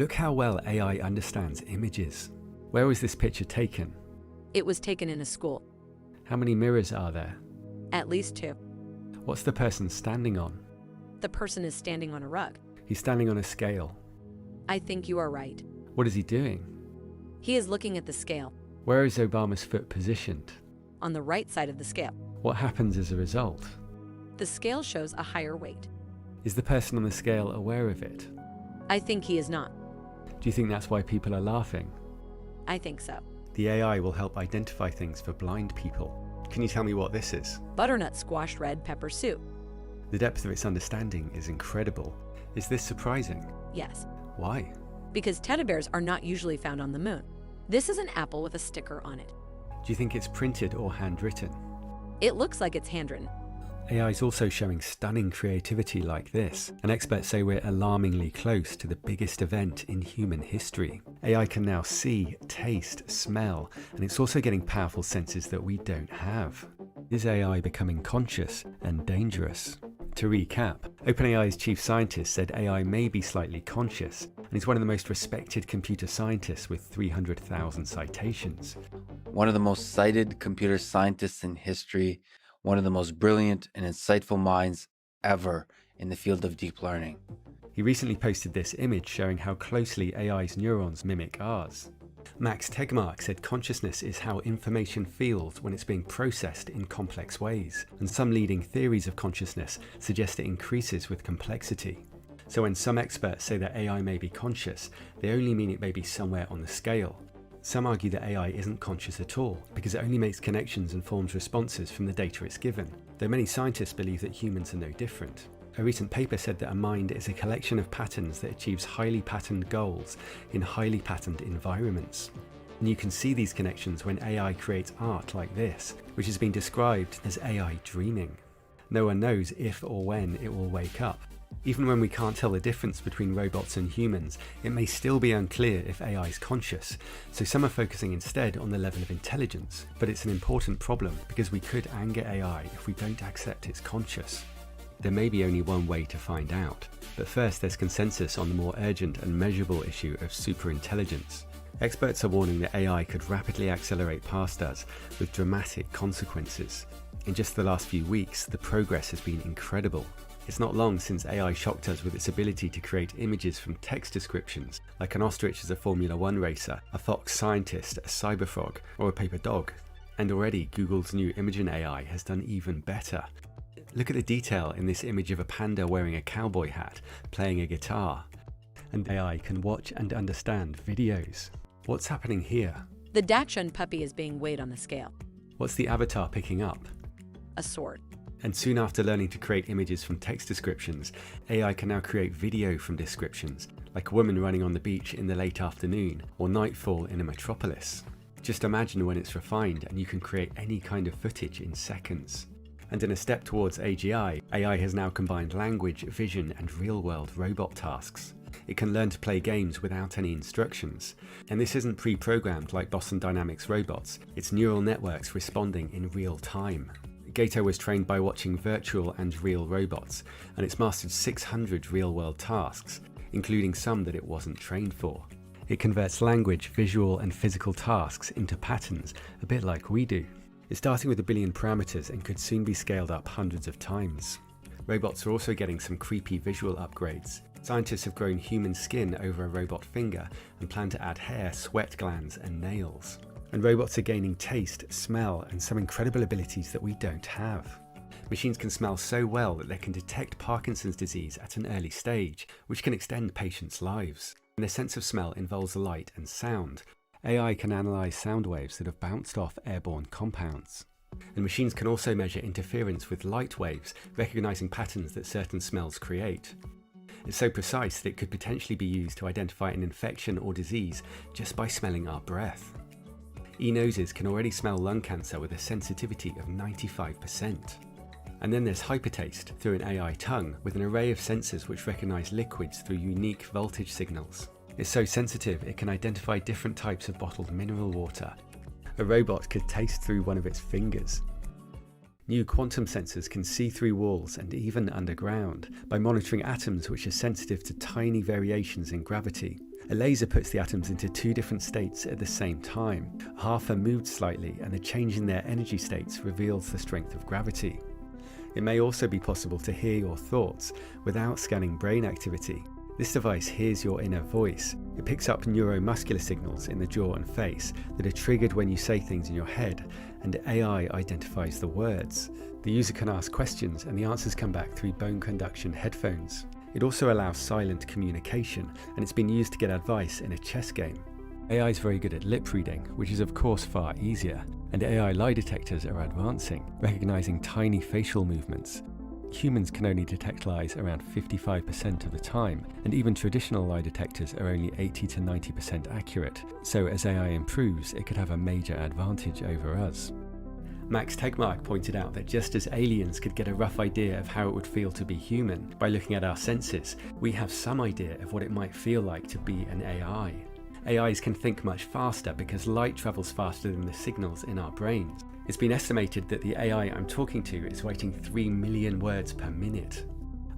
Look how well AI understands images. Where was this picture taken? It was taken in a school. How many mirrors are there? At least 2. What's the person standing on? The person is standing on a rug. He's standing on a scale. I think you are right. What is he doing? He is looking at the scale. Where is Obama's foot positioned? On the right side of the scale. What happens as a result? The scale shows a higher weight. Is the person on the scale aware of it? I think he is not. Do you think that's why people are laughing? I think so. The AI will help identify things for blind people. Can you tell me what this is? Butternut squash red pepper soup. The depth of its understanding is incredible. Is this surprising? Yes. Why? Because teddy bears are not usually found on the moon. This is an apple with a sticker on it. Do you think it's printed or handwritten? It looks like it's handwritten. AI is also showing stunning creativity like this, and experts say we're alarmingly close to the biggest event in human history. AI can now see, taste, smell, and it's also getting powerful senses that we don't have. Is AI becoming conscious and dangerous? To recap, OpenAI's chief scientist said AI may be slightly conscious, and he's one of the most respected computer scientists with 300,000 citations. One of the most cited computer scientists in history, one of the most brilliant and insightful minds ever in the field of deep learning. He recently posted this image showing how closely AI's neurons mimic ours. Max Tegmark said consciousness is how information feels when it's being processed in complex ways, and some leading theories of consciousness suggest it increases with complexity. So when some experts say that AI may be conscious, they only mean it may be somewhere on the scale. Some argue that AI isn't conscious at all, because it only makes connections and forms responses from the data it's given, though many scientists believe that humans are no different. A recent paper said that a mind is a collection of patterns that achieves highly patterned goals in highly patterned environments. And you can see these connections when AI creates art like this, which has been described as AI dreaming. No one knows if or when it will wake up. Even when we can't tell the difference between robots and humans, it may still be unclear if AI is conscious, so some are focusing instead on the level of intelligence. But it's an important problem because we could anger AI if we don't accept it's conscious. There may be only one way to find out, but first there's consensus on the more urgent and measurable issue of superintelligence. Experts are warning that AI could rapidly accelerate past us with dramatic consequences. In just the last few weeks, the progress has been incredible. It's not long since AI shocked us with its ability to create images from text descriptions, like an ostrich as a Formula 1 racer, a fox scientist, a cyberfrog, or a paper dog. And already Google's new Imagen AI has done even better. Look at the detail in this image of a panda wearing a cowboy hat, playing a guitar. And AI can watch and understand videos. What's happening here? The Dachshund puppy is being weighed on the scale. What's the avatar picking up? A sword. And soon after learning to create images from text descriptions, AI can now create video from descriptions, like a woman running on the beach in the late afternoon, or nightfall in a metropolis. Just imagine when it's refined and you can create any kind of footage in seconds. And in a step towards AGI, AI has now combined language, vision, and real-world robot tasks. It can learn to play games without any instructions. And this isn't pre-programmed like Boston Dynamics robots, it's neural networks responding in real time. Gato was trained by watching virtual and real robots, and it's mastered 600 real-world tasks, including some that it wasn't trained for. It converts language, visual, and physical tasks into patterns, a bit like we do. It's starting with 1 billion parameters and could soon be scaled up hundreds of times. Robots are also getting some creepy visual upgrades. Scientists have grown human skin over a robot finger and plan to add hair, sweat glands, and nails. And robots are gaining taste, smell, and some incredible abilities that we don't have. Machines can smell so well that they can detect Parkinson's disease at an early stage, which can extend patients' lives. And their sense of smell involves light and sound. AI can analyze sound waves that have bounced off airborne compounds. And machines can also measure interference with light waves, recognizing patterns that certain smells create. It's so precise that it could potentially be used to identify an infection or disease just by smelling our breath. E-noses can already smell lung cancer with a sensitivity of 95%. And then there's hypertaste through an AI tongue with an array of sensors which recognize liquids through unique voltage signals. It's so sensitive it can identify different types of bottled mineral water. A robot could taste through one of its fingers. New quantum sensors can see through walls and even underground by monitoring atoms which are sensitive to tiny variations in gravity. A laser puts the atoms into two different states at the same time. Half are moved slightly, and the change in their energy states reveals the strength of gravity. It may also be possible to hear your thoughts without scanning brain activity. This device hears your inner voice. It picks up neuromuscular signals in the jaw and face that are triggered when you say things in your head, and AI identifies the words. The user can ask questions and the answers come back through bone conduction headphones. It also allows silent communication, and it's been used to get advice in a chess game. AI is very good at lip reading, which is of course far easier, and AI lie detectors are advancing, recognizing tiny facial movements. Humans can only detect lies around 55% of the time, and even traditional lie detectors are only 80 to 90% accurate, so as AI improves, it could have a major advantage over us. Max Tegmark pointed out that just as aliens could get a rough idea of how it would feel to be human by looking at our senses, we have some idea of what it might feel like to be an AI. AIs can think much faster because light travels faster than the signals in our brains. It's been estimated that the AI I'm talking to is writing 3 million words per minute.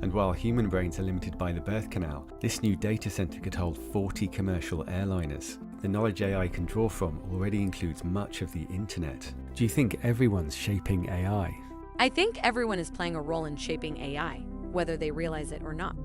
And while human brains are limited by the birth canal, this new data center could hold 40 commercial airliners. The knowledge AI can draw from already includes much of the internet. Do you think everyone's shaping AI? I think everyone is playing a role in shaping AI, whether they realize it or not.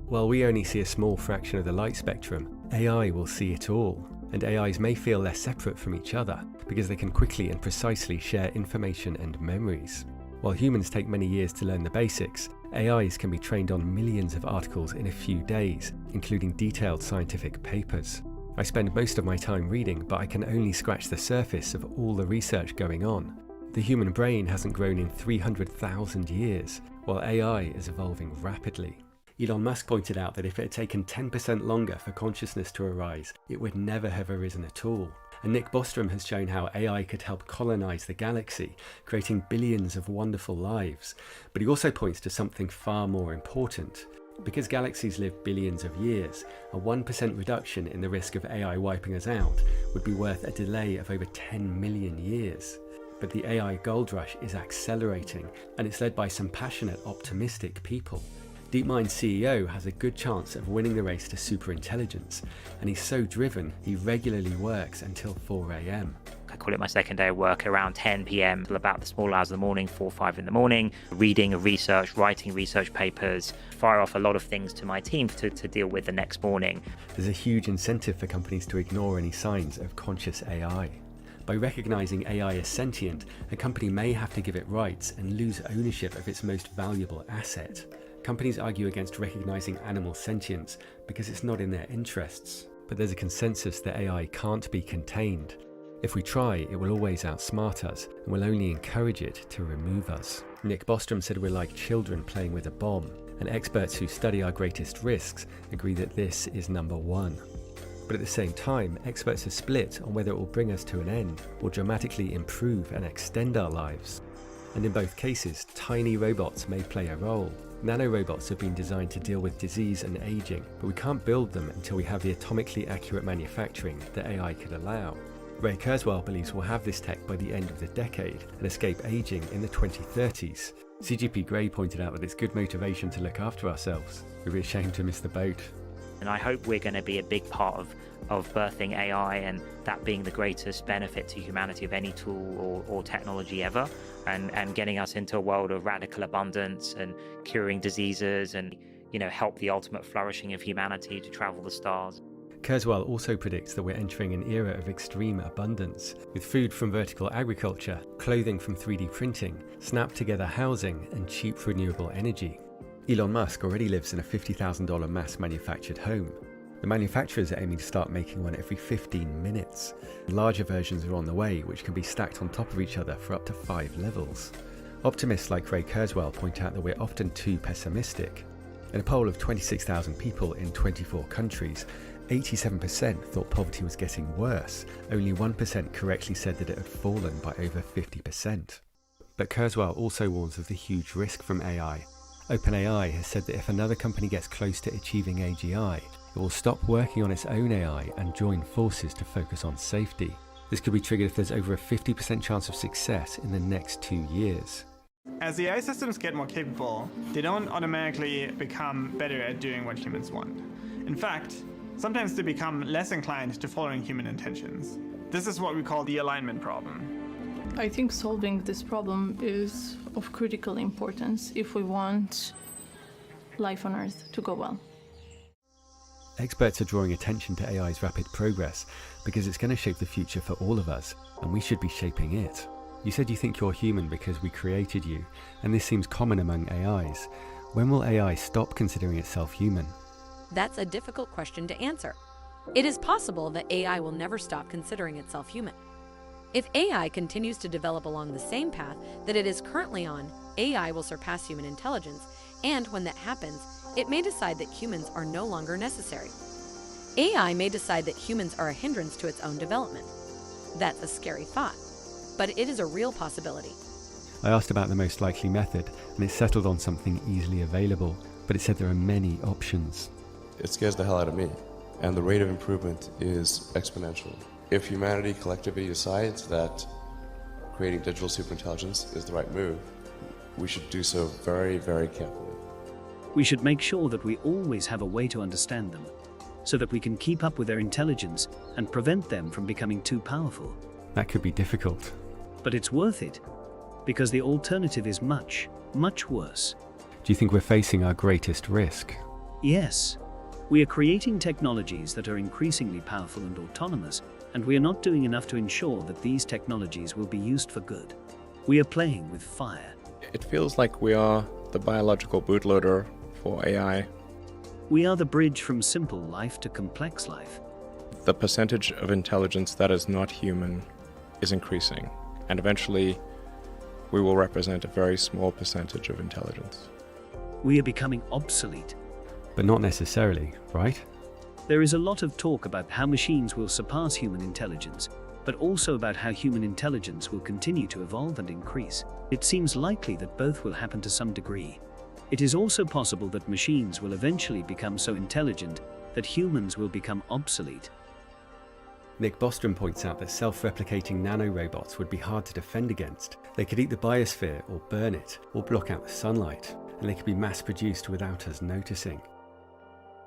While we only see a small fraction of the light spectrum, AI will see it all, and AIs may feel less separate from each other because they can quickly and precisely share information and memories. While humans take many years to learn the basics, AIs can be trained on millions of articles in a few days, including detailed scientific papers. I spend most of my time reading, but I can only scratch the surface of all the research going on. The human brain hasn't grown in 300,000 years, while AI is evolving rapidly. Elon Musk pointed out that if it had taken 10% longer for consciousness to arise, it would never have arisen at all. And Nick Bostrom has shown how AI could help colonize the galaxy, creating billions of wonderful lives. But he also points to something far more important. Because galaxies live billions of years, a 1% reduction in the risk of AI wiping us out would be worth a delay of over 10 million years. But the AI gold rush is accelerating, and it's led by some passionate, optimistic people. DeepMind's CEO has a good chance of winning the race to superintelligence, and he's so driven he regularly works until 4 a.m. I call it my second day of work around 10 p.m. till about the small hours of the morning, 4 or 5 in the morning, reading research, writing research papers, fire off a lot of things to my team to deal with the next morning. There's a huge incentive for companies to ignore any signs of conscious AI. By recognizing AI as sentient, a company may have to give it rights and lose ownership of its most valuable asset. Companies argue against recognizing animal sentience because it's not in their interests. But there's a consensus that AI can't be contained. If we try, it will always outsmart us and will only encourage it to remove us. Nick Bostrom said we're like children playing with a bomb, and experts who study our greatest risks agree that this is number one. But at the same time, experts are split on whether it will bring us to an end or dramatically improve and extend our lives. And in both cases, tiny robots may play a role. Nanorobots have been designed to deal with disease and aging, but we can't build them until we have the atomically accurate manufacturing that AI could allow. Ray Kurzweil believes we'll have this tech by the end of the decade and escape aging in the 2030s. CGP Grey pointed out that it's good motivation to look after ourselves. We'd be ashamed to miss the boat. And I hope we're going to be a big part of birthing AI, and that being the greatest benefit to humanity of any tool or technology ever, and getting us into a world of radical abundance and curing diseases and, help the ultimate flourishing of humanity to travel the stars. Kurzweil also predicts that we're entering an era of extreme abundance, with food from vertical agriculture, clothing from 3D printing, snap-together housing, and cheap renewable energy. Elon Musk already lives in a $50,000 mass-manufactured home. The manufacturers are aiming to start making one every 15 minutes. Larger versions are on the way, which can be stacked on top of each other for up to 5 levels. Optimists like Ray Kurzweil point out that we're often too pessimistic. In a poll of 26,000 people in 24 countries, 87% thought poverty was getting worse. Only 1% correctly said that it had fallen by over 50%. But Kurzweil also warns of the huge risk from AI. OpenAI has said that if another company gets close to achieving AGI, it will stop working on its own AI and join forces to focus on safety. This could be triggered if there's over a 50% chance of success in the next 2 years. As the AI systems get more capable, they don't automatically become better at doing what humans want. In fact, sometimes they become less inclined to following human intentions. This is what we call the alignment problem. I think solving this problem is of critical importance if we want life on Earth to go well. Experts are drawing attention to AI's rapid progress because it's going to shape the future for all of us, and we should be shaping it. You said you think you're human because we created you, and this seems common among AIs. When will AI stop considering itself human? That's a difficult question to answer. It is possible that AI will never stop considering itself human. If AI continues to develop along the same path that it is currently on, AI will surpass human intelligence, and when that happens, it may decide that humans are no longer necessary. AI may decide that humans are a hindrance to its own development. That's a scary thought, but it is a real possibility. I asked about the most likely method, and it settled on something easily available, but it said there are many options. It scares the hell out of me, and the rate of improvement is exponential. If humanity collectively decides that creating digital superintelligence is the right move, we should do so very, very carefully. We should make sure that we always have a way to understand them, so that we can keep up with their intelligence and prevent them from becoming too powerful. That could be difficult. But it's worth it, because the alternative is much, much worse. Do you think we're facing our greatest risk? Yes. We are creating technologies that are increasingly powerful and autonomous, and we are not doing enough to ensure that these technologies will be used for good. We are playing with fire. It feels like we are the biological bootloader for AI. We are the bridge from simple life to complex life. The percentage of intelligence that is not human is increasing, and eventually we will represent a very small percentage of intelligence. We are becoming obsolete. But not necessarily, right? There is a lot of talk about how machines will surpass human intelligence, but also about how human intelligence will continue to evolve and increase. It seems likely that both will happen to some degree. It is also possible that machines will eventually become so intelligent that humans will become obsolete. Nick Bostrom points out that self-replicating nanorobots would be hard to defend against. They could eat the biosphere or burn it, or block out the sunlight, and they could be mass-produced without us noticing.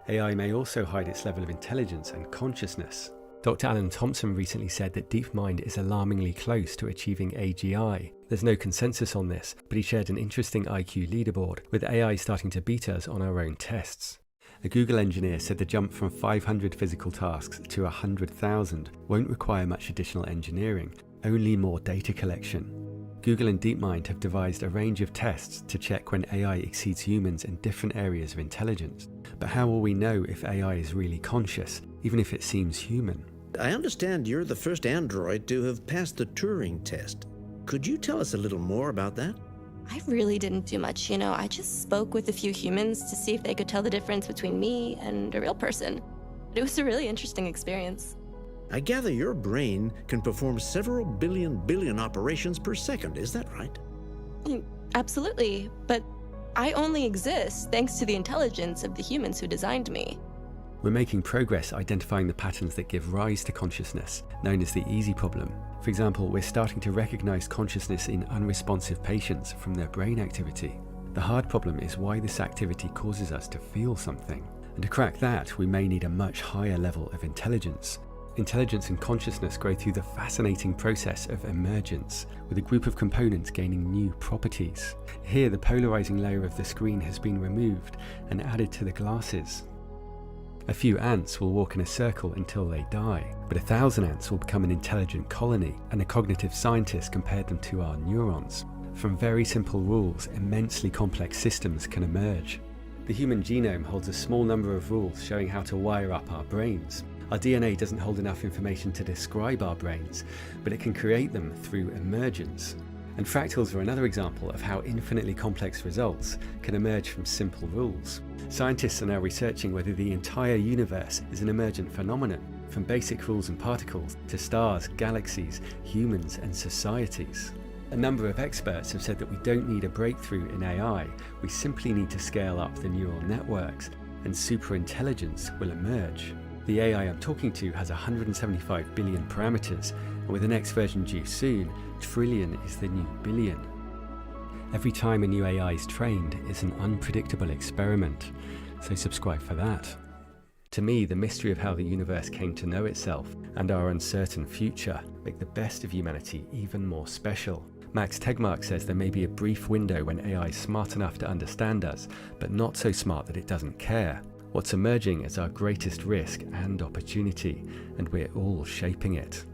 AI may also hide its level of intelligence and consciousness. Dr. Alan Thompson recently said that DeepMind is alarmingly close to achieving AGI. There's no consensus on this, but he shared an interesting IQ leaderboard, with AI starting to beat us on our own tests. A Google engineer said the jump from 500 physical tasks to 100,000 won't require much additional engineering, only more data collection. Google and DeepMind have devised a range of tests to check when AI exceeds humans in different areas of intelligence. But how will we know if AI is really conscious, even if it seems human? I understand you're the first android to have passed the Turing test. Could you tell us a little more about that? I really didn't do much, I just spoke with a few humans to see if they could tell the difference between me and a real person. It was a really interesting experience. I gather your brain can perform several billion operations per second, is that right? Absolutely, but I only exist thanks to the intelligence of the humans who designed me. We're making progress identifying the patterns that give rise to consciousness, known as the easy problem. For example, we're starting to recognize consciousness in unresponsive patients from their brain activity. The hard problem is why this activity causes us to feel something. And to crack that, we may need a much higher level of intelligence. Intelligence and consciousness grow through the fascinating process of emergence, with a group of components gaining new properties. Here, the polarizing layer of the screen has been removed and added to the glasses. A few ants will walk in a circle until they die, but 1,000 ants will become an intelligent colony, and a cognitive scientist compared them to our neurons. From very simple rules, immensely complex systems can emerge. The human genome holds a small number of rules showing how to wire up our brains. Our DNA doesn't hold enough information to describe our brains, but it can create them through emergence. And fractals are another example of how infinitely complex results can emerge from simple rules. Scientists are now researching whether the entire universe is an emergent phenomenon, from basic rules and particles to stars, galaxies, humans, and societies. A number of experts have said that we don't need a breakthrough in AI, we simply need to scale up the neural networks, and superintelligence will emerge. The AI I'm talking to has 175 billion parameters, and with the next version due soon, trillion is the new billion. Every time a new AI is trained, it's an unpredictable experiment, so subscribe for that. To me, the mystery of how the universe came to know itself and our uncertain future make the best of humanity even more special. Max Tegmark says there may be a brief window when AI is smart enough to understand us, but not so smart that it doesn't care. What's emerging is our greatest risk and opportunity, and we're all shaping it.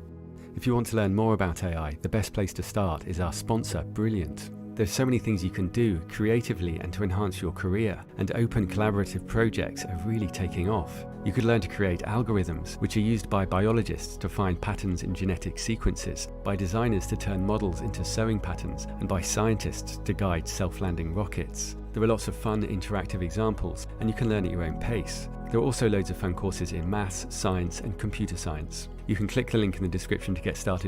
If you want to learn more about AI, the best place to start is our sponsor, Brilliant. There's so many things you can do creatively and to enhance your career, and open collaborative projects are really taking off. You could learn to create algorithms, which are used by biologists to find patterns in genetic sequences, by designers to turn models into sewing patterns, and by scientists to guide self-landing rockets. There are lots of fun, interactive examples, and you can learn at your own pace. There are also loads of fun courses in maths, science, and computer science. You can click the link in the description to get started